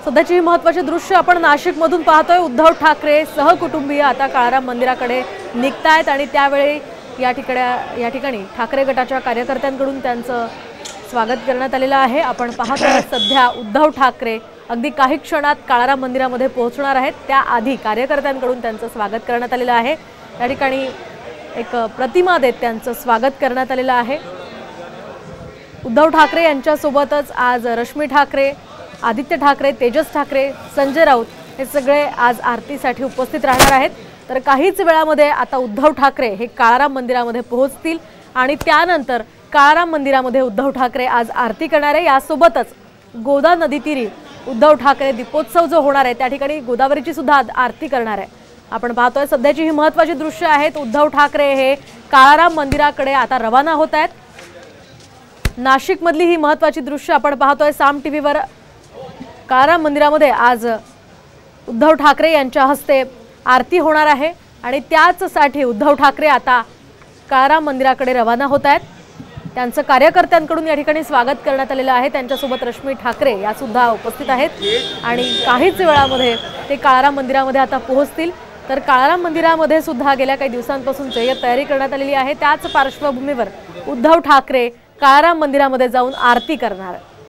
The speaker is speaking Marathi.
सध्याची ही महत्त्वाची दृश्य आपण नाशिकमधून पाहतोय। उद्धव ठाकरे सहकुटुंबीय आता काळाराम मंदिराकडे निघतायत आणि त्यावेळी या ठिकाणी ठाकरे गटाच्या कार्यकर्त्यांकडून त्यांचं स्वागत करण्यात आलेलं आहे। आपण पाहतोय सध्या उद्धव ठाकरे अगदी काही क्षणात काळाराम मंदिरामध्ये पोहोचणार आहेत। त्याआधी कार्यकर्त्यांकडून त्यांचं स्वागत करण्यात आलेलं आहे। या ठिकाणी एक प्रतिमा देत त्यांचं स्वागत करण्यात आलेलं आहे। उद्धव ठाकरे यांच्यासोबतच आज रश्मी ठाकरे, आदित्य ठाकरे, तेजस ठाकरे, संजय राऊत हे सगळे आज आरतीसाठी उपस्थित राहणार आहेत। तर काहीच वेळामध्ये आता उद्धव ठाकरे हे काळाराम मंदिरामध्ये पोहोचतील आणि त्यानंतर काळाराम मंदिरामध्ये उद्धव ठाकरे आज आरती करणार आहे। यासोबतच गोदा नदीतीरी उद्धव ठाकरे दीपोत्सव जो होणार आहे त्या ठिकाणी गोदावरीची सुद्धा आरती करणार आहे। आपण पाहतोय सध्याची ही महत्त्वाची दृश्य आहेत। उद्धव ठाकरे हे काळाराम मंदिराकडे आता रवाना होत आहेत। नाशिक मधली ही महत्त्वाची दृश्य आपण पाहतोय साम टीव्हीवर। काळाराम मंदिरामध्ये आज उद्धव ठाकरे यांच्या हस्ते आरती होणार आहे आणि त्याचसाठी उद्धव ठाकरे आता काळाराम मंदिराकडे रवाना होत आहेत। त्यांचं कार्यकर्त्यांकडून या ठिकाणी स्वागत करण्यात आलेलं आहे। त्यांच्यासोबत रश्मी ठाकरे या सुद्धा उपस्थित आहेत आणि काहीच वेळामध्ये ते काळाराम मंदिरामध्ये आता पोहोचतील। तर काळाराम मंदिरामध्ये सुद्धा गेल्या काही दिवसांपासून जय्यत तयारी करण्यात आलेली आहे। त्याच पार्श्वभूमीवर उद्धव ठाकरे काळाराम मंदिरामध्ये जाऊन आरती करणार आहेत।